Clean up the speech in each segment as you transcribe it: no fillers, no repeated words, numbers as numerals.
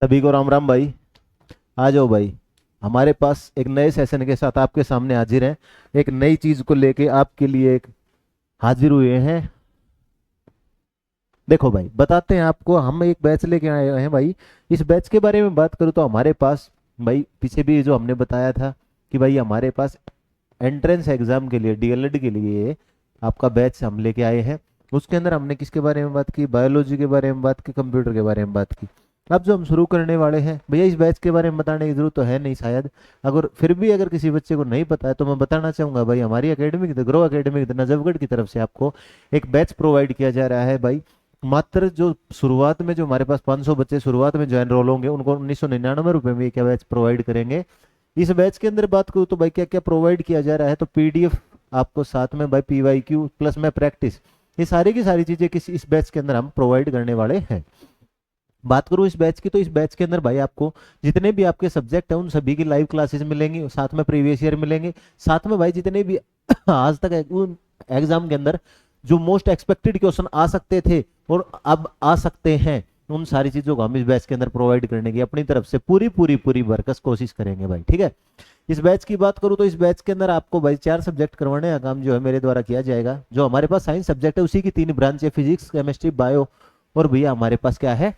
सभी को राम राम भाई। आ जाओ भाई। हमारे पास एक नए सेशन के साथ आपके सामने हाजिर हैं। एक नई चीज को लेके आपके लिए एक हाजिर हुए हैं। देखो भाई, बताते हैं आपको। हम एक बैच लेके आए हैं भाई। इस बैच के बारे में बात करूँ तो हमारे पास भाई पीछे भी जो हमने बताया था कि भाई हमारे पास एंट्रेंस एग्जाम के लिए डीएलएड के लिए आपका बैच हम लेके आए हैं। उसके अंदर हमने किसके बारे में बात की? बायोलॉजी के बारे में बात की, कंप्यूटर के बारे में बात की। अब जो हम शुरू करने वाले हैं भैया, इस बैच के बारे में बताने की जरूरत तो है नहीं शायद। अगर फिर भी अगर किसी बच्चे को नहीं पता है तो मैं बताना चाहूंगा भाई, हमारी एकेडमी की ग्रो एकेडमी नजफगढ़ की तरफ से आपको एक बैच प्रोवाइड किया जा रहा है भाई। मात्र जो शुरुआत में जो हमारे पास 500 बच्चे शुरुआत में जो एनरोल होंगे उनको 1999 रुपए में क्या बैच प्रोवाइड करेंगे। इस बैच के अंदर बात करूँ तो भाई क्या क्या प्रोवाइड किया जा रहा है, तो पीडीएफ आपको साथ में भाई, पीवाईक्यू प्लस में प्रैक्टिस, ये सारी की सारी चीजें किस इस बैच के अंदर हम प्रोवाइड करने वाले हैं। बात करूँ इस बैच की तो इस बैच के अंदर भाई आपको जितने भी आपके सब्जेक्ट हैं उन सभी की लाइव क्लासेस मिलेंगी, साथ में प्रीवियस ईयर मिलेंगे, साथ में भाई जितने भी आज तक उन एग्जाम के अंदर जो मोस्ट एक्सपेक्टेड क्वेश्चन आ सकते थे और अब आ सकते हैं, उन सारी चीजों को हम इस बैच के अंदर प्रोवाइड करने की अपनी तरफ से पूरी पूरी पूरी भरकस कोशिश करेंगे भाई। ठीक है। इस बैच की बात करूँ तो इस बैच के अंदर आपको भाई 4 सब्जेक्ट करवाने का काम जो है मेरे द्वारा किया जाएगा। जो हमारे पास साइंस सब्जेक्ट है उसी की 3 ब्रांच है, फिजिक्स, केमिस्ट्री, बायो। और भैया हमारे पास क्या है,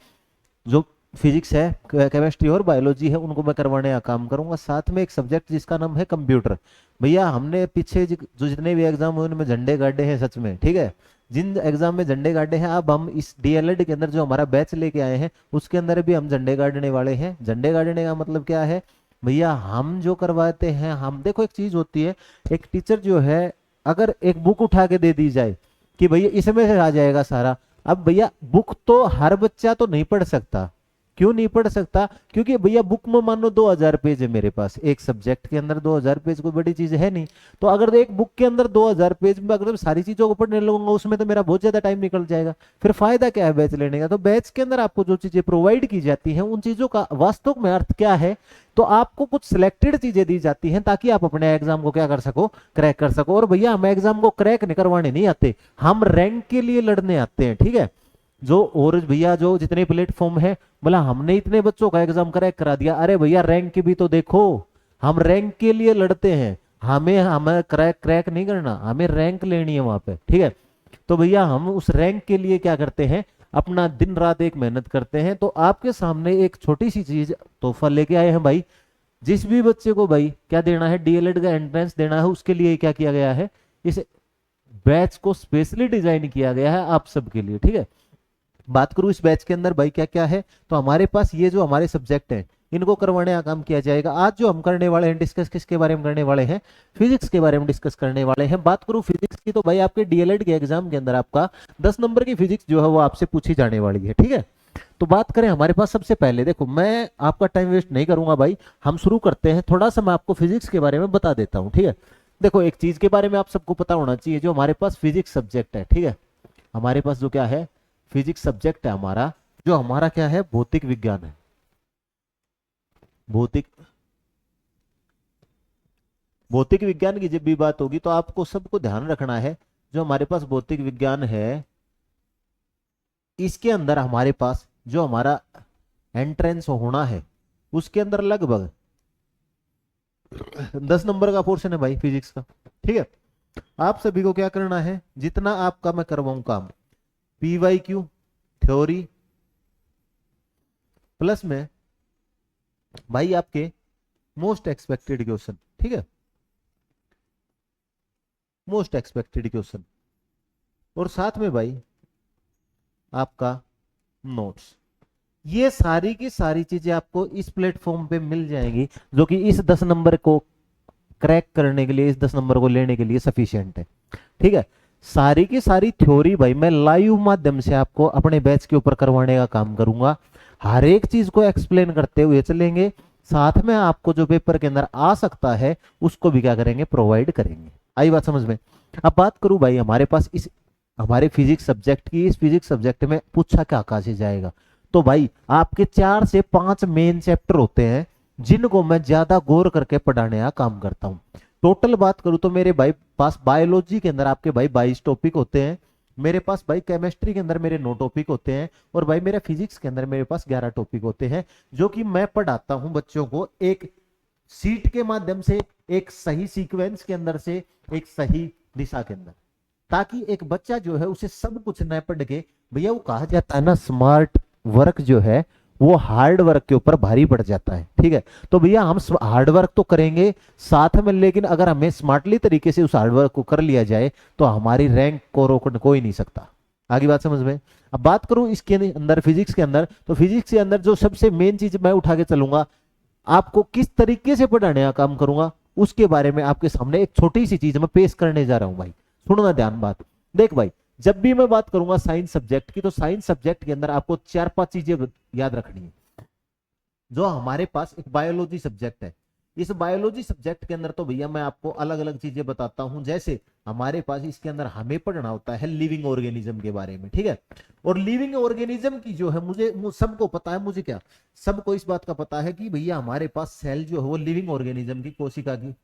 जो फिजिक्स है, केमिस्ट्री और बायोलॉजी है, उनको मैं करवाने का काम करूंगा। साथ में एक सब्जेक्ट जिसका नाम है कंप्यूटर। भैया हमने पीछे जो जितने भी एग्जाम हुए उनमें झंडे गाड़े हैं सच में। ठीक है। जिन एग्जाम में झंडे गाड़े हैं, अब हम इस डीएलएड के अंदर जो हमारा बैच लेके आए हैं उसके अंदर भी हम झंडे गाड़ने वाले हैं। झंडे गाड़ने का मतलब क्या है भैया, हम जो करवाते हैं, हम देखो एक चीज होती है, एक टीचर जो है अगर एक बुक उठा के दे दी जाए कि भैया इसमें से आ जाएगा सारा, अब भैया बुक तो हर बच्चा तो नहीं पढ़ सकता। क्यों नहीं पढ़ सकता? क्योंकि भैया बुक में मान लो 2000 पेज है मेरे पास, एक सब्जेक्ट के अंदर 2000 पेज कोई बड़ी चीज है नहीं। तो अगर एक बुक के अंदर 2000 पेज में अगर मैं सारी चीजों को पढ़ने लगूंगा उसमें तो मेरा बहुत ज्यादा टाइम निकल जाएगा। फिर फायदा क्या है बैच लेने का? तो बैच के अंदर आपको जो चीजें प्रोवाइड की जाती हैं उन चीजों का वास्तव में अर्थ क्या है, तो आपको कुछ सिलेक्टेड चीजें दी जाती हैं ताकि आप अपने एग्जाम को क्या कर सको, क्रैक कर सको। और भैया हम एग्जाम को क्रैक नहीं करवाने नहीं आते, हम रैंक के लिए लड़ने आते हैं। ठीक है। जो और भैया जो जितने प्लेटफॉर्म है, बोला हमने इतने बच्चों का एग्जाम क्रैक करा दिया, अरे भैया रैंक की भी तो देखो। हम रैंक के लिए लड़ते हैं, हमें हमें क्रैक क्रैक नहीं करना, हमें रैंक लेनी है वहां पे। ठीक है। तो भैया हम उस रैंक के लिए क्या करते हैं, अपना दिन रात एक मेहनत करते हैं। तो आपके सामने एक छोटी सी चीज तोहफा लेके आए हैं भाई। जिस भी बच्चे को भाई क्या देना है, डीएलएड का एंट्रेंस देना है, उसके लिए क्या किया गया है, इस बैच को स्पेशली डिजाइन किया गया है आप सबके लिए। ठीक है। बात करूं इस बैच के अंदर भाई क्या क्या है, तो हमारे पास ये जो हमारे सब्जेक्ट हैं इनको करवाने का काम किया जाएगा। आज जो हम करने वाले हैं डिस्कस किसके बारे में करने वाले हैं, फिजिक्स के बारे में डिस्कस करने वाले हैं। बात करूं फिजिक्स की तो भाई आपके डीएलएड के एग्जाम के अंदर आपका 10 नंबर की फिजिक्स जो है वो आपसे पूछी जाने वाली है। ठीक है। तो बात करें हमारे पास, सबसे पहले देखो मैं आपका टाइम वेस्ट नहीं करूंगा भाई, हम शुरू करते हैं। थोड़ा सा मैं आपको फिजिक्स के बारे में बता देता हूँ। ठीक है। देखो एक चीज के बारे में आप सबको पता होना चाहिए, जो हमारे पास फिजिक्स सब्जेक्ट है, ठीक है, हमारे पास जो क्या है फिजिक्स सब्जेक्ट है हमारा, जो हमारा क्या है भौतिक विज्ञान है। भौतिक भौतिक विज्ञान की जब भी बात होगी तो आपको सबको ध्यान रखना है, जो हमारे पास भौतिक विज्ञान है इसके अंदर हमारे पास जो हमारा एंट्रेंस होना है उसके अंदर लगभग 10 नंबर का पोर्शन है भाई फिजिक्स का। ठीक है। आप सभी को क्या करना है, जितना आपका मैं करवाऊं काम, पीवाईक्यू थ्योरी प्लस में भाई आपके मोस्ट एक्सपेक्टेड क्वेश्चन। ठीक है। मोस्ट एक्सपेक्टेड क्वेश्चन और साथ में भाई आपका नोट्स, ये सारी की सारी चीजें आपको इस प्लेटफॉर्म पे मिल जाएंगी, जो कि इस 10 नंबर को क्रैक करने के लिए, इस 10 नंबर को लेने के लिए सफिशियंट है। ठीक है। सारी की सारी थ्योरी भाई मैं लाइव माध्यम से आपको अपने बैच के ऊपर करवाने का काम करूंगा। हर एक चीज को एक्सप्लेन करते हुए चलेंगे, साथ में आपको जो पेपर के अंदर आ सकता है उसको भी क्या करेंगे, प्रोवाइड करेंगे। आई बात समझ में? अब बात करूं भाई हमारे पास इस हमारे फिजिक्स सब्जेक्ट की, इस फिजिक्स सब्जेक्ट में पूछा क्या कहा से जाएगा, तो भाई आपके 4 से 5 मेन चैप्टर होते हैं जिनको मैं ज्यादा गौर करके पढ़ाने का काम करता हूं। टोटल बात करूं तो मेरे भाई पास बायोलॉजी के अंदर आपके भाई 22 टॉपिक होते हैं, मेरे पास भाई केमिस्ट्री के अंदर मेरे 9 टॉपिक होते हैं, और भाई मेरा फिजिक्स के अंदर मेरे पास 11 टॉपिक होते हैं, जो कि मैं पढ़ाता हूं बच्चों को एक सीट के माध्यम से, एक सही सीक्वेंस के अंदर से, एक सही दिशा के अंदर, ताकि एक बच्चा जो है उसे सब कुछ न पढ़ के, भैया वो कहा जाता है ना, स्मार्ट वर्क जो है वो हार्ड वर्क के ऊपर भारी पड़ जाता है। ठीक है, तो भैया हम हार्ड वर्क तो करेंगे साथ में, लेकिन अगर हमें स्मार्टली तरीके से उस हार्ड वर्क को कर लिया जाए तो हमारी रैंक को रोक कोई नहीं सकता। आगे बात समझ में। अब बात करूं इसके अंदर फिजिक्स के अंदर, तो फिजिक्स के अंदर जो सबसे मेन चीज मैं उठा के चलूंगा, आपको किस तरीके से पढ़ाने का काम करूंगा उसके बारे में आपके सामने एक छोटी सी चीज मैं पेश करने जा रहा हूं भाई। सुनना ध्यान बात। देख भाई, जब भी मैं बात करूंगा साइंस सब्जेक्ट की, तो साइंस सब्जेक्ट के अंदर आपको 4-5 चीजें याद रखनी है। जो हमारे पास एक बायोलॉजी सब्जेक्ट है, इस बायोलॉजी सब्जेक्ट के अंदर तो भैया मैं आपको अलग अलग चीजें बताता हूं। जैसे हमारे पास इसके अंदर हमें पढ़ना होता है लिविंग ऑर्गेनिज्म के बारे में, ठीक है। और लिविंग ऑर्गेनिज्म की जो है सबको पता है, मुझे क्या, सबको इस बात का पता है कि भैया हमारे पास सेल जो है वो लिविंग ऑर्गेनिज्म की, कोशिका की,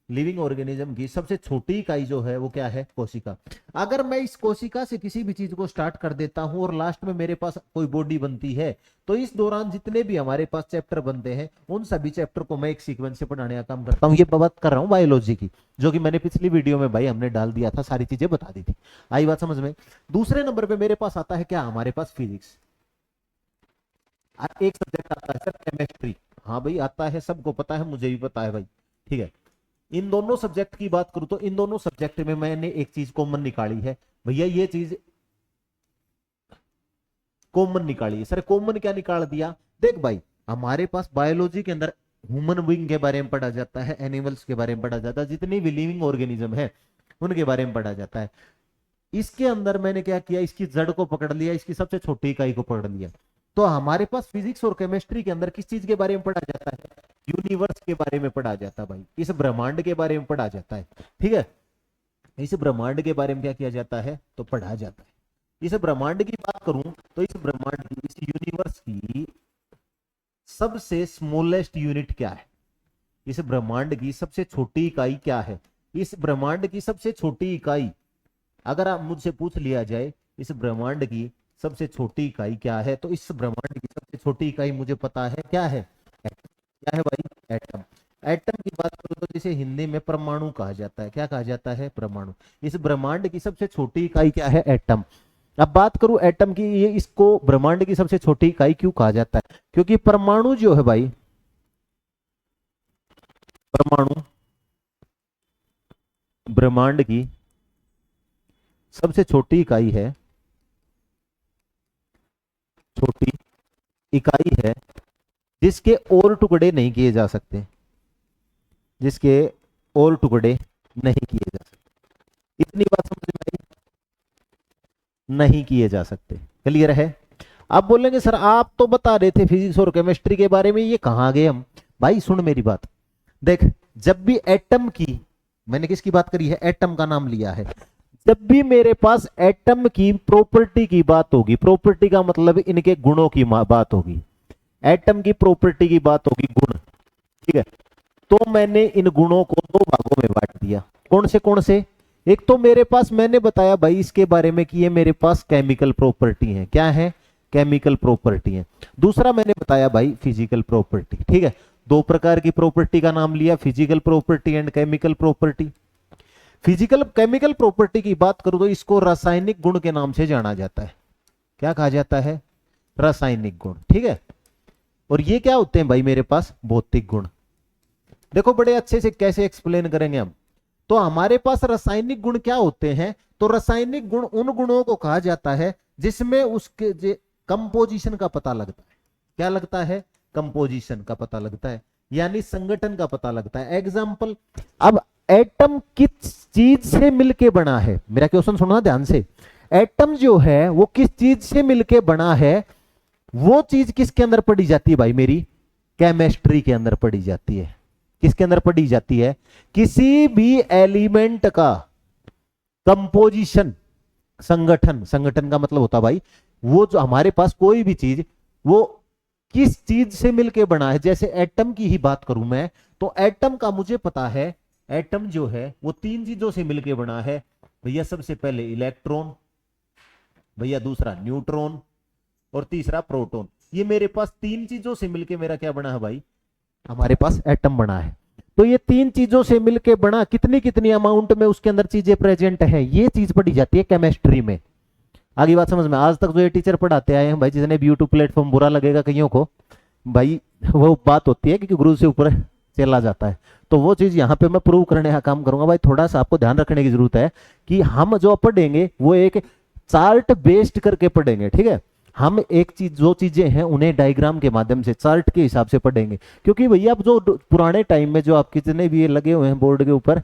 लिविंग ऑर्गेनिज्म की सबसे छोटी इकाई जो है वो क्या है, कोशिका। अगर मैं इस कोशिका से किसी भी चीज को स्टार्ट कर देता हूं और लास्ट में मेरे पास कोई बॉडी बनती है, तो इस दौरान जितने भी हमारे पास चैप्टर बनते हैं उन सभी चैप्टर को मैं एक सीक्वेंस से पढ़ाने का काम करता हूं। ये बात कर रहा हूं बायोलॉजी की, जो कि मैंने पिछली वीडियो में भाई हमने डाल दिया था, सारी चीजें बता दी थी। आई बात समझ में। दूसरे नंबर पे मेरे पास आता है क्या, हमारे पास फिजिक्स। एक सब्जेक्ट आता है सर केमिस्ट्री। हाँ भाई आता है, सबको पता है, मुझे भी पता है भाई, ठीक है। इन दोनों सब्जेक्ट की बात करूं तो इन दोनों सब्जेक्ट में मैंने एक चीज कॉमन निकाली है भैया, ये चीज कॉमन निकाली है। सर कॉमन क्या निकाल दिया, देख भाई हमारे पास बायोलॉजी के अंदर ह्यूमन बीइंग के बारे में पढ़ा जाता है, एनिमल्स के बारे में पढ़ा जाता है, जितनी भी लिविंग ऑर्गेनिज्म है उनके बारे में पढ़ा जाता है। इसके अंदर मैंने क्या किया, इसकी जड़ को पकड़ लिया, इसकी सबसे छोटी इकाई को पकड़ लिया। तो हमारे पास फिजिक्स और केमिस्ट्री के अंदर किस चीज के बारे में पढ़ा जाता है, यूनिवर्स के बारे में पढ़ा जाता है भाई, इस ब्रह्मांड के बारे में पढ़ा जाता है, ठीक है। इस ब्रह्मांड के बारे में क्या किया जाता है, तो पढ़ा जाता है। इस ब्रह्मांड की बात करूं तो इस ब्रह्मांड की, इस यूनिवर्स की सबसे स्मॉलेस्ट यूनिट क्या है, इस ब्रह्मांड की सबसे छोटी इकाई क्या है, इस ब्रह्मांड की सबसे छोटी इकाई, अगर आप मुझसे पूछ लिया जाए इस ब्रह्मांड की सबसे छोटी इकाई क्या है, तो इस ब्रह्मांड की सबसे छोटी इकाई मुझे पता है क्या है, एटम। क्या है भाई, एटम। एटम की बात करूं तो जिसे हिंदी में परमाणु कहा जाता है, क्या कहा जाता है, परमाणु। इस ब्रह्मांड की सबसे छोटी इकाई क्या है, एटम। अब बात करूं एटम की, ये इसको ब्रह्मांड की सबसे छोटी इकाई क्यों कहा जाता है, क्योंकि परमाणु जो है भाई, परमाणु ब्रह्मांड की सबसे छोटी इकाई है, छोटी इकाई है जिसके और टुकड़े नहीं किए जा सकते, जिसके और टुकड़े नहीं किए जा सकते। इतनी बात समझ में आई, नहीं किए जा सकते, क्लियर है। आप बोलेंगे सर आप तो बता रहे थे फिजिक्स और केमिस्ट्री के बारे में, ये कहां गए हम। भाई सुन मेरी बात, देख जब भी एटम की, मैंने किसकी बात करी है, एटम का नाम लिया है, जब भी मेरे पास एटम की प्रॉपर्टी की बात होगी, प्रॉपर्टी का मतलब इनके गुणों की बात होगी, एटम की प्रॉपर्टी की बात होगी, गुण, ठीक है। तो मैंने इन गुणों को 2 भागों में बांट दिया। कौन से, एक तो मेरे पास मैंने बताया भाई इसके बारे में कि ये मेरे पास केमिकल प्रॉपर्टी है, क्या है, केमिकल प्रॉपर्टी है। दूसरा मैंने बताया भाई फिजिकल प्रॉपर्टी, ठीक है। 2 प्रकार की प्रॉपर्टी का नाम लिया, physical property and chemical property. Physical chemical property की बात करूं तो इसको रासायनिक गुण के नाम से जाना जाता है, क्या कहा जाता है, रासायनिक गुण, ठीक है। और ये क्या होते हैं भाई मेरे पास, भौतिक गुण। देखो बड़े अच्छे से कैसे एक्सप्लेन करेंगे हम। तो हमारे पास रासायनिक गुण क्या होते हैं, तो रासायनिक गुण उन गुणों को कहा जाता है जिसमें उसके कंपोजिशन का पता लगता है, क्या लगता है, कंपोजिशन का पता लगता है, यानी संगठन का पता लगता है। एग्जाम्पल, अब एटम किस चीज से मिलके बना है, मेरा क्वेश्चन सुनना ध्यान से, एटम जो है वो किस चीज से मिलके बना है, वो चीज किसके अंदर पढ़ी जाती है भाई, मेरी केमिस्ट्री के अंदर पढ़ी जाती है। किसके अंदर पढ़ी जाती है, किसी भी एलिमेंट का कंपोजिशन, संगठन, संगठन का मतलब होता भाई वो जो हमारे पास कोई भी चीज वो किस चीज से मिलके बना है। जैसे एटम की ही बात करूं मैं, तो एटम का मुझे पता है, एटम जो है वो 3 चीजों से मिलके बना है भैया। सबसे पहले इलेक्ट्रॉन, भैया दूसरा न्यूट्रॉन, और तीसरा प्रोटॉन। ये मेरे पास तीन चीजों से मिलके मेरा क्या बना है भाई, हमारे पास एटम बना है। तो ये तीन चीजों से मिलके बना, कितनी कितनी अमाउंट में उसके अंदर चीजें प्रेजेंट है, ये चीज पढ़ी जाती है केमिस्ट्री में। आगे बात समझ में? आज तक जो ये टीचर पढ़ाते आए हैं भाई, जितने भी यूट्यूब प्लेटफॉर्म, बुरा लगेगा कईयों को भाई, वो बात होती है कि गुरु से ऊपर चला जाता है। तो वो चीज यहाँ पे मैं प्रूव करने का काम करूंगा भाई। थोड़ा सा आपको ध्यान रखने की जरूरत है कि हम जो पढ़ेंगे वो एक चार्ट बेस्ड करके पढ़ेंगे, ठीक है। हम एक चीज, जो चीजें हैं उन्हें डायग्राम के माध्यम से, चार्ट के हिसाब से पढ़ेंगे। क्योंकि भैया अब जो पुराने टाइम में जो आप कितने भी ये लगे हुए हैं बोर्ड के ऊपर,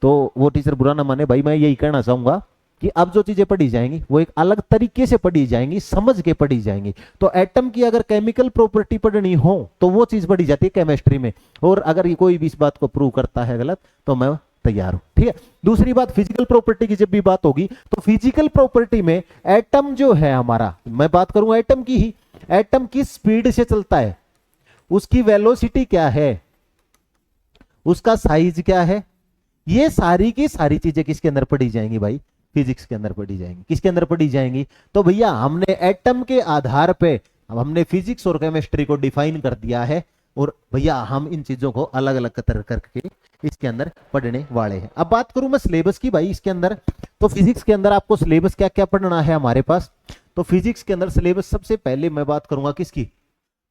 तो वो टीचर बुरा ना माने भाई, मैं यही कहना चाहूंगा कि अब जो चीजें पढ़ी जाएंगी वो एक अलग तरीके से पढ़ी जाएंगी, समझ के पढ़ी जाएंगी। तो एटम की अगर केमिकल प्रॉपर्टी पढ़नी हो तो वो चीज पढ़ी जाती है केमिस्ट्री में। और अगर ये कोई भी इस बात को प्रूव करता है गलत तो मैं तैयार हूं, ठीक है। दूसरी बात, फिजिकल प्रॉपर्टी की जब भी बात होगी तो फिजिकल प्रॉपर्टी में एटम जो है हमारा, मैं बात करूंगा एटम की ही, एटम किस स्पीड से चलता है, उसकी वेलोसिटी क्या है, उसका साइज क्या है, ये सारी की सारी चीजें किसके अंदर पढ़ी जाएंगी भाई, फिजिक्स के अंदर पढ़ी जाएंगी। किसके अंदर पढ़ी जाएंगी? तो भैया हमने एटम के आधार पे हमने फिजिक्स और केमिस्ट्री को डिफाइन कर दिया है, और भैया हम इन चीजों को अलग अलग करके इसके अंदर पढ़ने वाले हैं। अब बात करूं मैं सिलेबस की भाई इसके अंदर, तो फिजिक्स के अंदर आपको सिलेबस क्या क्या पढ़ना है हमारे पास। तो फिजिक्स के अंदर सिलेबस सबसे पहले मैं बात करूंगा किसकी,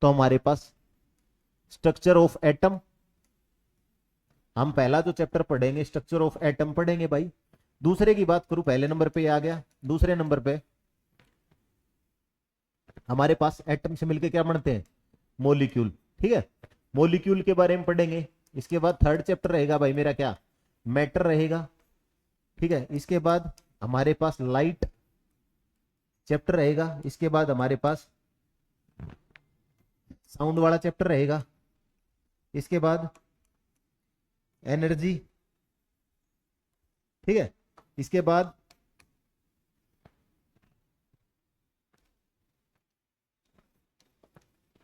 तो हमारे पास स्ट्रक्चर ऑफ एटम, हम पहला जो चैप्टर पढ़ेंगे स्ट्रक्चर ऑफ एटम पढ़ेंगे भाई। दूसरे की बात करूं, पहले नंबर पे आ गया, दूसरे नंबर पे हमारे पास एटम से मिलकर क्या बनते हैं, मॉलिक्यूल, ठीक है। मॉलिक्यूल के बारे में पढ़ेंगे। इसके बाद थर्ड चैप्टर रहेगा भाई मेरा क्या, मैटर रहेगा, ठीक है। इसके बाद हमारे पास लाइट चैप्टर रहेगा। इसके बाद हमारे पास साउंड वाला चैप्टर रहेगा। इसके बाद एनर्जी, ठीक है। इसके बाद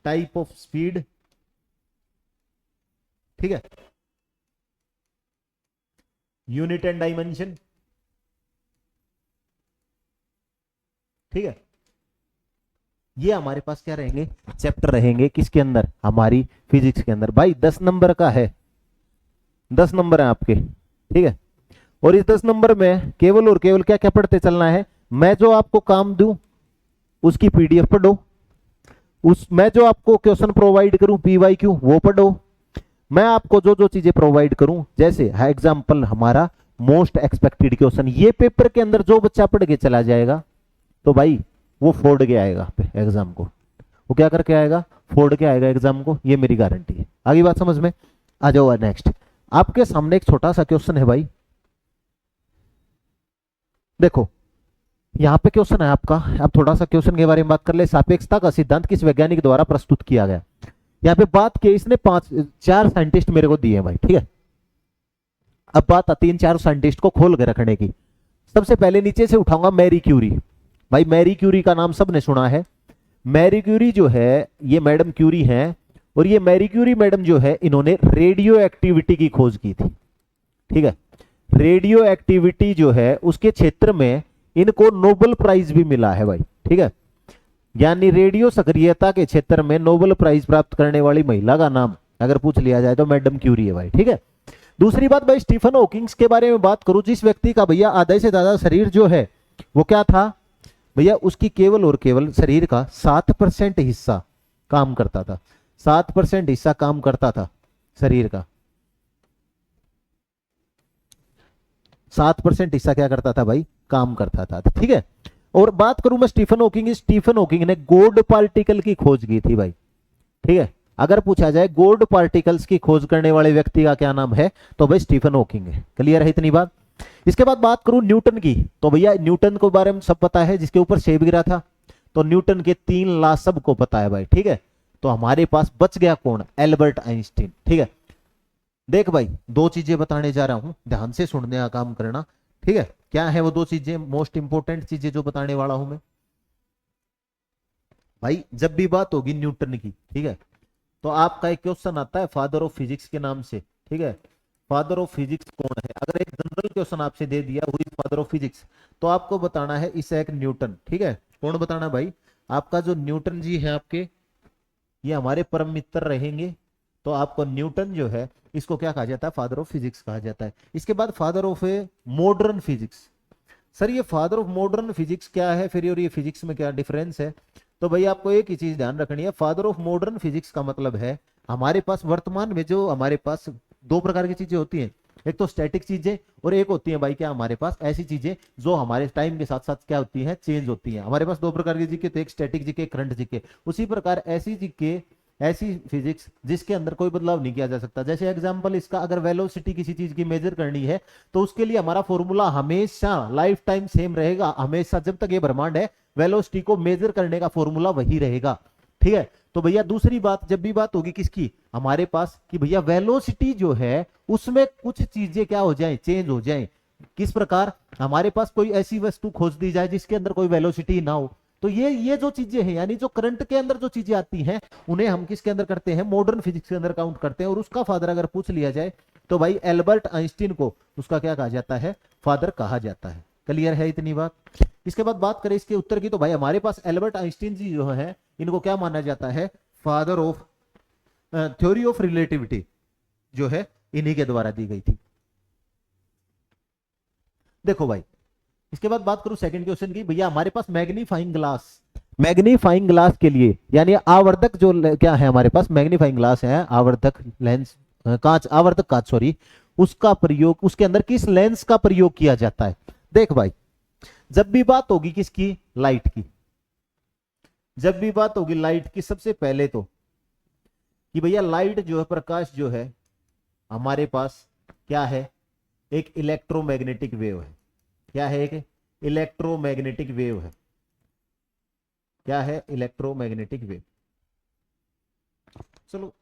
टाइप ऑफ स्पीड, ठीक है। यूनिट एंड डायमेंशन, ठीक है। ये हमारे पास क्या रहेंगे, चैप्टर रहेंगे किसके अंदर, हमारी फिजिक्स के अंदर। भाई 10 नंबर का है, 10 नंबर है आपके, ठीक है। और इस 10 नंबर में केवल और केवल क्या क्या पढ़ते चलना है, मैं जो आपको काम दूं उसकी पीडीएफ पढ़ो, उस मैं जो आपको क्वेश्चन प्रोवाइड करूं पीवाईक्यू वो पढ़ो, मैं आपको जो जो चीजें प्रोवाइड करूं, जैसे एग्जांपल हमारा मोस्ट एक्सपेक्टेड क्वेश्चन, ये पेपर के अंदर जो बच्चा पढ़ के चला जाएगा तो भाई वो फोड़ के आएगा एग्जाम को, वो क्या करके आएगा, फोड़ के आएगा एग्जाम को, ये मेरी गारंटी है। आगे बात समझ में आ जाओ। नेक्स्ट आपके सामने एक छोटा सा क्वेश्चन है भाई, देखो यहां पे क्वेश्चन है आपका। अब थोड़ा सा क्वेश्चन के बारे में बात कर ले। सापेक्षता का सिद्धांत किस वैज्ञानिक द्वारा प्रस्तुत किया गया? यहाँ पे बात की, इसने 4 साइंटिस्ट मेरे को दिए हैं भाई, ठीक है। अब बात आती है इन 4 साइंटिस्ट को खोल के रखने की। सबसे पहले नीचे से उठाऊंगा मैरी क्यूरी। भाई मैरी क्यूरी का नाम सबने सुना है। मैरी क्यूरी जो है ये मैडम क्यूरी हैं, और ये मैरी क्यूरी मैडम जो है इन्होंने रेडियो एक्टिविटी की खोज की थी, ठीक है। रेडियो एक्टिविटी जो है उसके क्षेत्र में इनको नोबेल प्राइज भी मिला है भाई, ठीक है। यानी रेडियो सक्रियता के क्षेत्र में नोबेल प्राइज प्राप्त करने वाली महिला का नाम अगर पूछ लिया जाए तो मैडम क्यूरी है भाई, ठीक है। दूसरी बात भाई स्टीफन हॉकिंग्स के बारे में बात करूं, जिस व्यक्ति का भैया आधे से ज्यादा शरीर जो है वो क्या था भैया, उसकी केवल और केवल शरीर का 7% हिस्सा काम करता था, 7% हिस्सा काम करता था शरीर का, 7% हिस्सा क्या करता था भाई, काम करता था, ठीक है। और बात करूं मैं स्टीफन हॉकिंग ने गोल्ड पार्टिकल की खोज की थी भाई, ठीक है। अगर पूछा जाए गोल्ड पार्टिकल्स की खोज करने वाले व्यक्ति का क्या नाम है तो भाई स्टीफन हॉकिंग है। क्लियर है इतनी बात। इसके बाद बात करूं न्यूटन की, तो भैया न्यूटन को बारे में सब पता है, जिसके ऊपर सेब गिरा था, तो न्यूटन के 3 लॉ सबको पता है भाई, ठीक है। तो हमारे पास बच गया कौन, एल्बर्ट आइंस्टीन, ठीक है। देख भाई 2 चीजें बताने जा रहा हूं, ध्यान से सुनने का काम करना, ठीक है। क्या है वो 2 चीजें, मोस्ट इंपोर्टेंट चीजें जो बताने वाला हूं मैं भाई। जब भी बात होगी न्यूटन की, ठीक है, तो आपका एक क्वेश्चन आता है फादर ऑफ फिजिक्स के नाम से, ठीक है। फादर ऑफ फिजिक्स कौन है? अगर एक जनरल क्वेश्चन आपसे दे दिया who is father of physics, तो आपको बताना है इसैक न्यूटन। ठीक है, कौन बताना भाई? आपका जो न्यूटन जी है आपके, ये हमारे परम मित्र रहेंगे। तो आपको न्यूटन जो है इसको क्या कहा जाता है? फादर ऑफ फिजिक्स कहा जाता है। इसके बाद father of a modern physics. Sir ये फादर ऑफ मॉडर्न फिजिक्स क्या है फिर, और ये फिजिक्स में क्या डिफरेंस है? तो भाई आपको एक ही चीज ध्यान रखनी है, फादर ऑफ मॉडर्न फिजिक्स का मतलब है हमारे पास वर्तमान में जो हमारे पास दो प्रकार की चीजें होती हैं, एक तो स्टैटिक चीजें और एक होती है भाई क्या हमारे पास ऐसी चीजें जो हमारे टाइम के साथ साथ क्या होती हैं? चेंज होती हैं। हमारे पास दो प्रकार की जीके, तो एक स्टैटिक जीके, करंट जीके। उसी प्रकार ऐसी जीके, ऐसी फिजिक्स जिसके अंदर कोई बदलाव नहीं किया जा सकता। जैसे एग्जांपल इसका, अगर वेलोसिटी किसी चीज की मेजर करनी है तो उसके लिए हमारा फॉर्मूला हमेशा लाइफ टाइम सेम रहेगा। हमेशा जब तक ये ब्रह्मांड है, वेलोसिटी को मेजर करने का फॉर्मूला वही रहेगा। ठीक है, तो भैया दूसरी बात, जब भी बात होगी किसकी? हमारे पास, कि भैया वेलोसिटी जो है उसमें कुछ चीजें क्या हो जाए? चेंज हो जाए। किस प्रकार? हमारे पास कोई ऐसी वस्तु खोज दी जाए जिसके अंदर कोई वेलोसिटी ना हो, तो ये जो चीजें हैं, यानी जो करंट के अंदर जो चीजें आती हैं, उन्हें हम किसके अंदर करते हैं? मॉडर्न फिजिक्स के अंदर काउंट करते हैं। और उसका फादर अगर पूछ लिया जाए तो भाई एल्बर्ट आइंस्टीन को उसका क्या कहा जाता है? फादर कहा जाता है। क्लियर है इतनी बात? इसके बाद बात करें इसके उत्तर की, तो भाई हमारे पास एल्बर्ट आइंस्टीन जी जो है, इनको क्या माना जाता है? Father of theory of relativity जो है इन्हीं के द्वारा दी गई थी। देखो भाई, इसके बाद बात करूं सेकंड क्वेश्चन की। भैया हमारे पास मैग्नीफाइंग ग्लास, मैग्नीफाइंग ग्लास के लिए यानी आवर्धक जो क्या है हमारे पास? मैग्नीफाइंग ग्लास है, आवर्धक लेंस, कांच, आवर्धक कांच सॉरी, उसका प्रयोग, उसके अंदर किस लेंस का प्रयोग किया जाता है? देख भाई, जब भी बात होगी किसकी? लाइट की। जब भी बात होगी लाइट की, सबसे पहले तो कि भैया लाइट जो है, प्रकाश जो है हमारे पास क्या है? एक इलेक्ट्रोमैग्नेटिक वेव है। क्या है? एक इलेक्ट्रोमैग्नेटिक वेव है। क्या है? Electromagnetic wave. चलो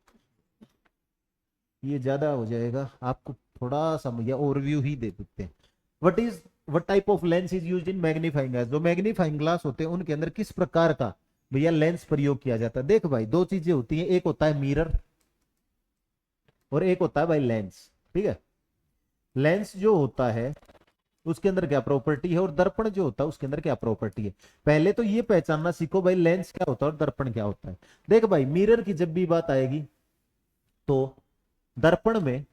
ये ज्यादा हो जाएगा, आपको थोड़ा सा या ओवरव्यू ही दे देते हैं। What type of lens is used in magnifying glass? जो मैग्नीफाइंग ग्लास होते हैं उनके अंदर किस प्रकार का भैया लेंस प्रयोग किया जाता है? देख भाई, दो चीजें होती हैं, एक होता है मिरर और एक होता है भाई लेंस। ठीक है, लेंस जो होता है उसके अंदर क्या प्रॉपर्टी है, और दर्पण जो होता है उसके अंदर क्या प्रॉपर्टी है? पहले तो ये पहचानना सीखो भाई, लेंस क्या होता है और दर्पण क्या होता है। देख भाई, मिरर की जब भी बात आएगी तो दर्पण में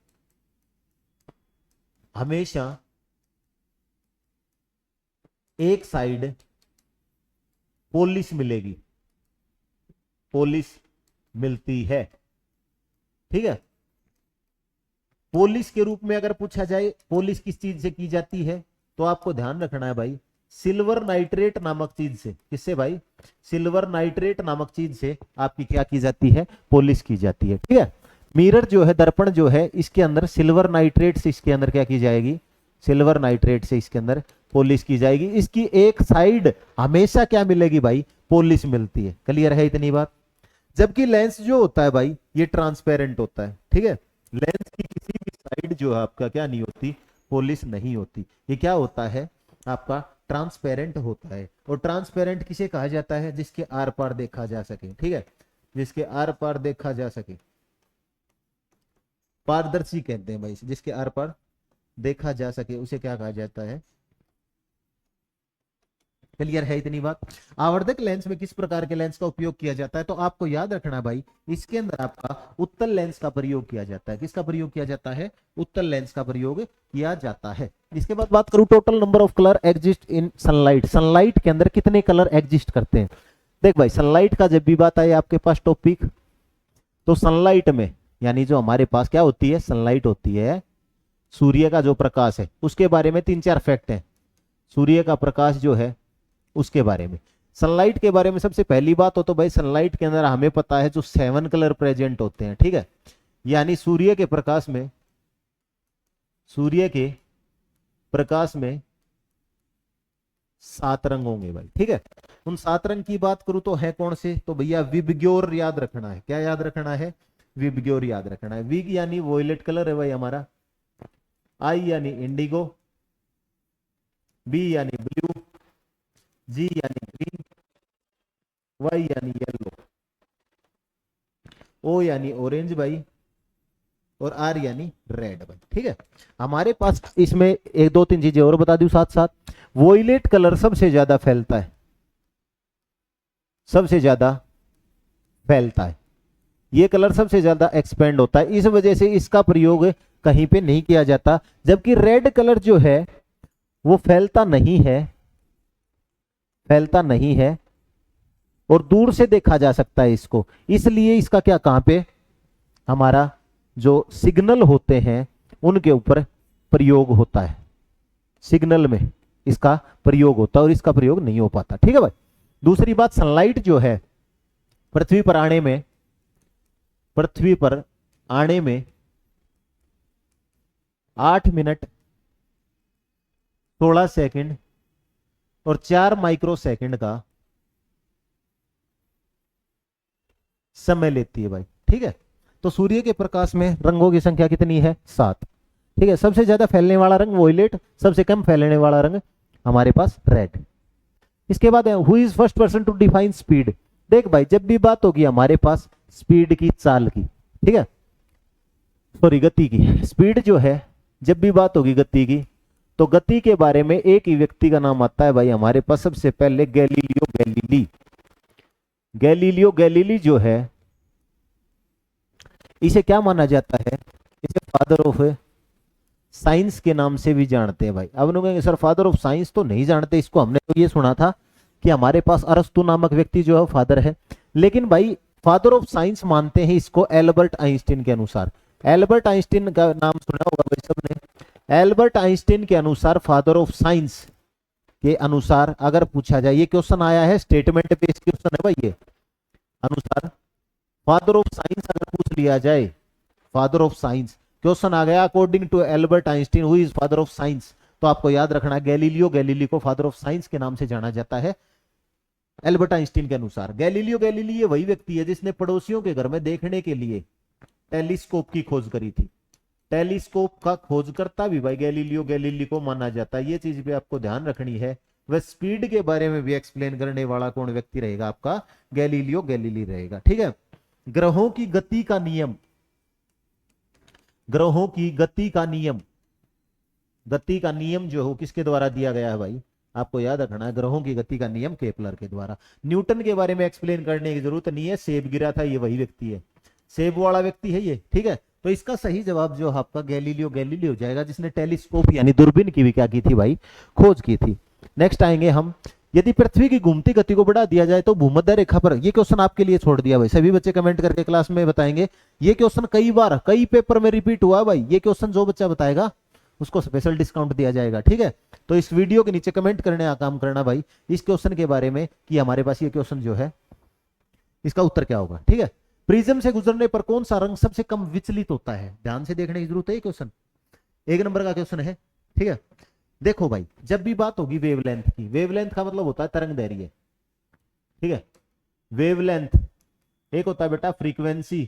हमेशा एक साइड पॉलिश मिलेगी, पॉलिश मिलती है। ठीक है, पॉलिश के रूप में अगर पूछा जाए पॉलिश किस चीज से की जाती है, तो आपको ध्यान रखना है भाई, सिल्वर नाइट्रेट नामक चीज से। किससे भाई? सिल्वर नाइट्रेट नामक चीज से आपकी क्या की जाती है? पॉलिश की जाती है। ठीक है, मिरर जो है, दर्पण जो है, इसके अंदर सिल्वर नाइट्रेट से इसके अंदर क्या की जाएगी? सिल्वर नाइट्रेट से इसके अंदर पॉलिश की जाएगी। इसकी एक साइड हमेशा क्या मिलेगी भाई? पॉलिश मिलती है। क्लियर है इतनी बात? जबकि लेंस जो होता है भाई, ये ट्रांसपेरेंट होता है। ठीक है, लेंस की किसी भी साइड जो है आपका क्या नहीं होती? पॉलिश नहीं होती। ये क्या होता है आपका? ट्रांसपेरेंट होता है। और ट्रांसपेरेंट किसे कहा जाता है? जिसके आर पार देखा जा सके। ठीक है, जिसके आर पार देखा जा सके, पारदर्शी कहते हैं भाई, जिसके आर पार देखा जा सके उसे क्या कहा जाता है? क्लियर है इतनी बात? आवर्धक लेंस में किस प्रकार के लेंस का उपयोग किया जाता है? तो आपको याद रखना भाई, इसके अंदर आपका उत्तल लेंस का प्रयोग किया जाता है। किसका प्रयोग किया जाता है? उत्तल लेंस का प्रयोग किया जाता है। इसके बाद बात करूं, total number of colour exist in sunlight. Sunlight के अंदर कितने कलर एग्जिस्ट करते हैं? देख भाई, सनलाइट का जब भी बात आए आपके पास टॉपिक, तो सनलाइट में यानी जो हमारे पास क्या होती है? सनलाइट होती है, सूर्य का जो प्रकाश है उसके बारे में तीन चार फैक्ट हैं। सूर्य का प्रकाश जो है उसके बारे में, सनलाइट के बारे में सबसे पहली बात हो तो भाई, सनलाइट के अंदर हमें पता है जो 7 कलर प्रेजेंट होते हैं। ठीक है, यानी सूर्य के प्रकाश में, सूर्य के प्रकाश में 7 रंग होंगे भाई। ठीक है, उन 7 रंग की बात करूं तो है कौन से? तो भैया विबग्योर याद रखना है। क्या याद रखना है? विबग्योर याद रखना है। विग यानी वॉयलेट कलर है भाई हमारा, आई यानी इंडिगो, बी यानी ब्लू, जी यानी ग्रीन, वाई यानी येलो, ओ यानी ऑरेंज भाई, और आर यानी रेड भाई। ठीक है, हमारे पास इसमें एक दो तीन चीजें और बता दूं साथ साथ। वोयलेट कलर सबसे ज्यादा फैलता है, सबसे ज्यादा फैलता है, ये कलर सबसे ज्यादा एक्सपेंड होता है, इस वजह से इसका प्रयोग कहीं पे नहीं किया जाता। जबकि रेड कलर जो है वो फैलता नहीं है, फैलता नहीं है और दूर से देखा जा सकता है इसको, इसलिए इसका क्या कहां पे हमारा जो सिग्नल होते हैं उनके ऊपर प्रयोग होता है, सिग्नल में इसका प्रयोग होता है और इसका प्रयोग नहीं हो पाता। ठीक है भाई। दूसरी बात, सनलाइट जो है पृथ्वी पर आने में, पृथ्वी पर आने में 8 मिनट 16 सेकंड और 4 माइक्रो सेकंड का समय लेती है भाई। ठीक है, तो सूर्य के प्रकाश में रंगों की संख्या कितनी है? 7। ठीक है, सबसे ज्यादा फैलने वाला रंग वोयलेट, सबसे कम फैलने वाला रंग हमारे पास रेड। इसके बाद who is first person to define speed. देख भाई, जब भी बात होगी हमारे पास स्पीड की, चाल की, ठीक है, सॉरी गति की, स्पीड जो है, जब भी बात होगी गति की, तो गति के बारे में एक ही व्यक्ति का नाम आता है भाई हमारे पास, सबसे पहले गैलीलियो गैलीली। गैलीलियो गैलीली जो है, इसे क्या माना जाता है? इसे फादर ऑफ साइंस के नाम से भी जानते हैं भाई। अब लोग कहेंगे सर फादर ऑफ साइंस तो नहीं जानते इसको, हमने तो ये सुना था कि हमारे पास अरस्तु नामक व्यक्ति जो है फादर है, लेकिन भाई फादर ऑफ साइंस मानते हैं इसको एल्बर्ट आइंस्टीन के अनुसार। एल्बर्ट आइंस्टीन का नाम सुना होगा भाई सबने। एल्बर्ट आइंस्टीन के अनुसार फादर ऑफ साइंस के अनुसार अगर पूछा जाए, ये क्वेश्चन आया है स्टेटमेंट बेस्ड क्वेश्चन है भाई, ये अनुसार फादर ऑफ साइंस अगर पूछ लिया जाए, फादर ऑफ साइंस क्वेश्चन आ गया according to Albert Einstein who is father of science, तो आपको याद रखना गैलीलियो गैलीली को फादर ऑफ साइंस के नाम से जाना जाता है एल्बर्ट आइंस्टीन के अनुसार। गैलीलियो गैलीली ये वही व्यक्ति है जिसने पड़ोसियों के घर में देखने के लिए टेलीस्कोप की खोज करी थी। टेलीस्कोप का खोजकर्ता भी भाई गैलीलियो गैलीली को माना जाता है, ये चीज भी आपको ध्यान रखनी है। वह स्पीड के बारे में भी एक्सप्लेन करने वाला कौन व्यक्ति रहेगा? आपका गैलीलियो गैलीली रहेगा। ठीक है, ग्रहों की गति का नियम, ग्रहों की गति का नियम, गति का नियम जो हो किसके द्वारा दिया गया है भाई? आपको याद रखना है ग्रहों की गति का नियम केपलर के द्वारा। न्यूटन के बारे में एक्सप्लेन करने की जरूरत नहीं है, सेब गिरा था ये वही व्यक्ति है, सेब वाला व्यक्ति है ये। ठीक है, तो इसका सही जवाब जो आपका गैलीलियो गैलीली हो जाएगा, जिसने टेलीस्कोप यानी दूरबीन की भी क्या की थी भाई? खोज की थी। नेक्स्ट आएंगे हम, यदि पृथ्वी की घूमती गति को बढ़ा दिया जाए तो भूमध्य रेखा पर, ये क्वेश्चन आपके लिए छोड़ दिया भाई, सभी बच्चे कमेंट करके क्लास में बताएंगे। ये क्वेश्चन कई बार कई पेपर में रिपीट हुआ भाई, ये क्वेश्चन जो बच्चा बताएगा उसको स्पेशल डिस्काउंट दिया जाएगा। ठीक है, तो इस वीडियो के नीचे कमेंट करने का काम करना भाई इस क्वेश्चन के बारे में कि हमारे पास ये क्वेश्चन जो है इसका उत्तर क्या होगा। ठीक है, प्रिज्म से गुजरने पर कौन सा रंग सबसे कम विचलित होता है? ध्यान से देखने की जरूरत है, ये क्वेश्चन 1 नंबर का क्वेश्चन है। ठीक है, देखो भाई, जब भी बात होगी वेवलेंथ की, वेवलेंथ का मतलब होता है तरंग दैर्घ्य। ठीक है, वेवलेंथ एक होता है बेटा फ्रीक्वेंसी,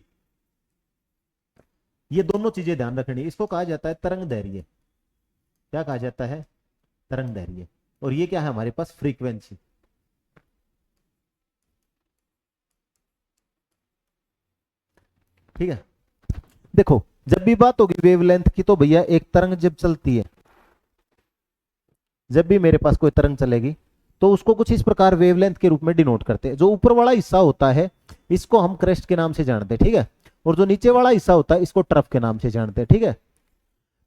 ये दोनों चीजें ध्यान रखनी है। इसको कहा जाता है तरंग दैर्घ्य। क्या कहा जाता है? तरंग दैर्घ्य। और ये क्या है हमारे पास? फ्रीक्वेंसी। ठीक है, देखो जब भी बात होगी वेवलेंथ की तो भैया एक तरंग जब चलती है, जब भी मेरे पास कोई तरंग चलेगी तो उसको कुछ इस प्रकार वेवलेंथ के रूप में डिनोट करते हैं। जो ऊपर वाला हिस्सा होता है इसको हम क्रेस्ट के नाम से जानते हैं। ठीक है, और जो नीचे वाला हिस्सा होता है इसको ट्रफ के नाम से जानते हैं। ठीक है,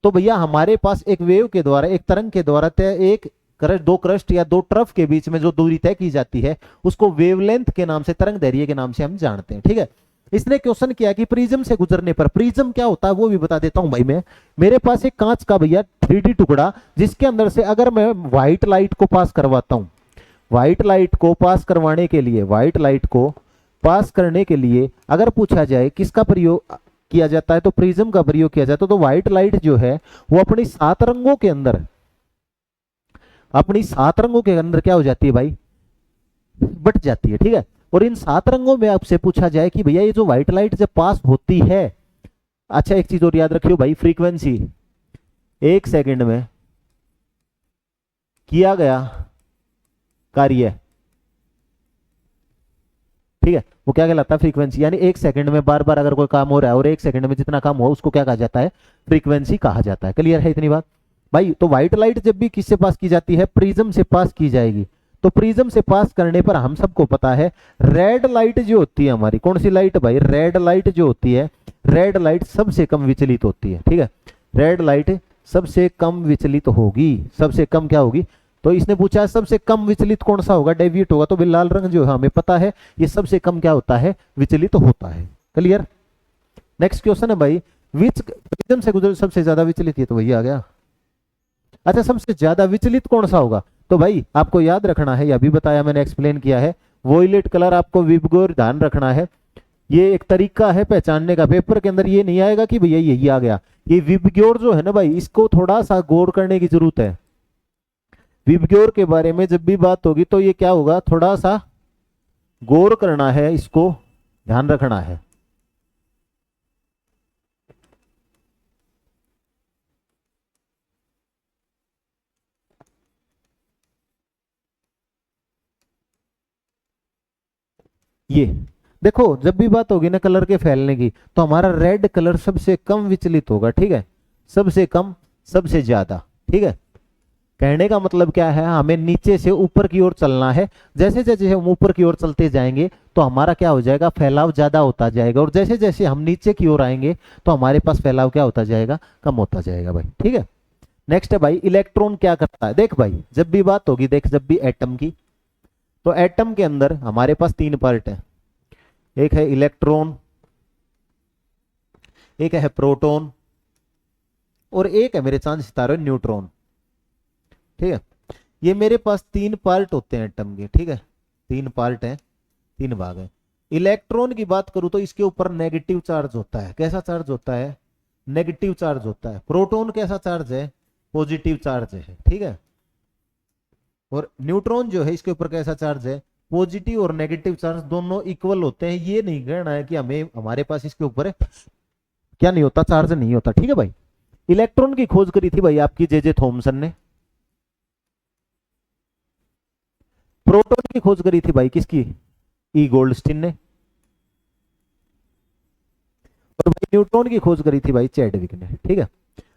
तो भैया हमारे पास एक वेव के द्वारा, एक तरंग के द्वारा एक क्रस्ट, दो क्रस्ट या दो ट्रफ के बीच में जो दूरी तय की जाती है उसको वेवलेंथ के नाम से, तरंग दैर्घ्य के नाम से हम जानते हैं। ठीक है, इसने क्वेश्चन किया कि प्रिज्म से गुजरने पर, प्रिज्म क्या होता है वो भी बता देता हूं भाई मैं। मेरे पास एक कांच का भैया 3D टुकड़ा, जिसके अंदर से अगर मैं व्हाइट लाइट को पास करवाता हूं, व्हाइट लाइट को पास करवाने के लिए, व्हाइट लाइट को पास करने के लिए अगर पूछा जाए किसका प्रयोग किया जाता है तो प्रिज्म का प्रयोग किया जाता है। तो व्हाइट लाइट जो है वो अपनी 7 रंगों के अंदर, अपनी 7 रंगों के अंदर क्या हो जाती है भाई? बट जाती है। ठीक है, और इन 7 रंगों में आपसे पूछा जाए कि भैया ये जो व्हाइट लाइट जब पास होती है, अच्छा एक चीज और याद रखियो भाई, फ्रीक्वेंसी 1 सेकंड में किया गया कार्य, ठीक है, वो क्या कहलाता है, फ्रीक्वेंसी। यानी एक सेकंड में बार बार अगर कोई काम हो रहा है और एक सेकंड में जितना काम हो उसको क्या कहा जाता है, फ्रीक्वेंसी कहा जाता है। क्लियर है इतनी बात भाई? तो व्हाइट लाइट जब भी किससे पास की जाती है, प्रिज्म से पास की जाएगी। तो प्रिज्म से पास करने पर हम सबको पता है रेड लाइट जो होती है हमारी, कौन सी लाइट भाई, रेड लाइट जो होती है, रेड लाइट सबसे कम विचलित होती है। ठीक है, रेड लाइट सबसे कम विचलित होगी, सबसे कम क्या होगी। तो इसने पूछा है सबसे कम विचलित कौन सा होगा, डेविएट होगा, तो भी लाल रंग जो है हमें पता है ये सबसे कम क्या होता है, विचलित होता है। क्लियर। नेक्स्ट क्वेश्चन है भाई, विच प्रिज्म से गुजर सबसे ज्यादा विचलित, ये तो वही आ गया। अच्छा, सबसे ज्यादा विचलित कौन सा होगा, तो भाई आपको याद रखना है, यह भी बताया मैंने, एक्सप्लेन किया है, वोयलेट कलर आपको विबग्योर ध्यान रखना है। ये एक तरीका है पहचानने का, पेपर के अंदर ये नहीं आएगा कि भैया यही आ गया। ये विबग्योर जो है ना भाई, इसको थोड़ा सा गौर करने की जरूरत है। विबग्योर के बारे में जब भी बात होगी तो ये क्या होगा, थोड़ा सा गौर करना है, इसको ध्यान रखना है। ये देखो, जब भी बात होगी ना कलर के फैलने की, तो हमारा रेड कलर सबसे कम विचलित होगा। ठीक है, सबसे कम, सबसे ज्यादा। ठीक है, कहने का मतलब क्या है, हमें नीचे से ऊपर की ओर चलना है। जैसे जैसे हम ऊपर की ओर चलते जाएंगे तो हमारा क्या हो जाएगा, फैलाव ज्यादा होता जाएगा, और जैसे जैसे हम नीचे की ओर आएंगे तो हमारे पास फैलाव क्या होता जाएगा, कम होता जाएगा भाई। ठीक है, नेक्स्ट है भाई, इलेक्ट्रॉन क्या करता है। देख भाई, जब भी बात होगी, देख जब भी एटम की, तो एटम के अंदर हमारे पास तीन पार्ट है, एक है इलेक्ट्रॉन, एक है प्रोटॉन, और एक है मेरे चांद सितारे न्यूट्रॉन। ठीक है, ये मेरे पास तीन पार्ट होते हैं एटम के। ठीक है, तीन पार्ट हैं, तीन भाग हैं। इलेक्ट्रॉन की बात करूं तो इसके ऊपर नेगेटिव चार्ज होता है। कैसा चार्ज होता है, नेगेटिव चार्ज होता है। प्रोटॉन कैसा चार्ज है, पॉजिटिव चार्ज है। ठीक है, और न्यूट्रॉन जो है इसके ऊपर कैसा चार्ज है, पॉजिटिव और नेगेटिव चार्ज दोनों इक्वल होते हैं। ये नहीं कहना है कि हमें हमारे पास इसके ऊपर क्या नहीं होता, चार्ज नहीं होता। ठीक है भाई, इलेक्ट्रॉन की खोज करी थी भाई आपकी जे थॉमसन ने। प्रोटॉन की खोज करी थी भाई किसकी, ई गोल्डस्टीन ने। और भाई न्यूट्रॉन की खोज करी थी भाई चैडविक ने। ठीक है,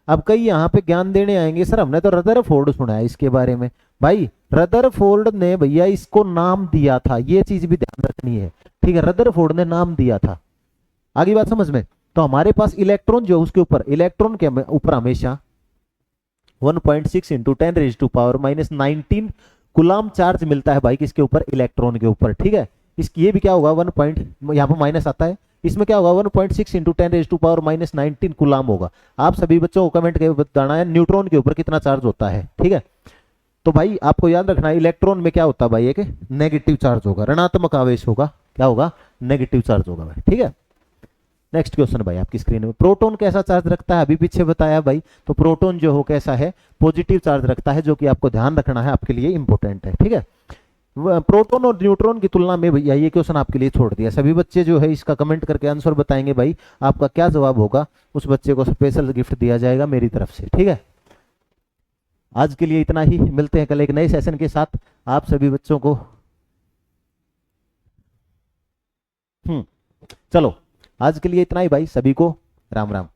अब कई यहाँ पे ज्ञान देने आएंगे, सर हमने तो रदरफोर्ड सुना है इसके बारे में। भाई रदरफोर्ड ने भैया इसको नाम दिया था, ये चीज भी ध्यान रखनी है। ठीक है, रदरफोर्ड ने नाम दिया था। आगे बात समझ में। तो हमारे पास इलेक्ट्रॉन जो उसके ऊपर, इलेक्ट्रॉन के ऊपर हमेशा 1.6 इंटू 10⁻⁻19 कुलाम चार्ज मिलता है भाई, किसके ऊपर, इलेक्ट्रॉन के ऊपर। ठीक है, इसकी ये भी क्या होगा 1 पॉइंट, यहाँ पर माइनस आता है, इसमें क्या होगा 1.6 इंटू 10⁻⁻19 कुलाम होगा। आप सभी बच्चों को कमेंट करके बताना है न्यूट्रॉन के ऊपर कितना चार्ज होता है। ठीक है, तो भाई आपको याद रखना है इलेक्ट्रॉन में क्या होता है भाई, एक नेगेटिव चार्ज होगा, ऋणात्मक आवेश होगा। क्या होगा, नेगेटिव चार्ज होगा भाई। ठीक है, नेक्स्ट क्वेश्चन भाई आपकी स्क्रीन में, प्रोटॉन कैसा चार्ज रखता है, अभी पीछे बताया भाई। तो प्रोटॉन जो हो कैसा है, पॉजिटिव चार्ज रखता है, जो कि आपको ध्यान रखना है, आपके लिए इंपॉर्टेंट है। ठीक है, प्रोटॉन और न्यूट्रॉन की तुलना में भैया ये क्वेश्चन आपके लिए छोड़ दिया। सभी बच्चे जो है इसका कमेंट करके आंसर बताएंगे भाई, आपका क्या जवाब होगा, उस बच्चे को स्पेशल गिफ्ट दिया जाएगा मेरी तरफ से। ठीक है, आज के लिए इतना ही, मिलते हैं कल एक नए सेशन के साथ। आप सभी बच्चों को चलो आज के लिए इतना ही भाई, सभी को राम राम।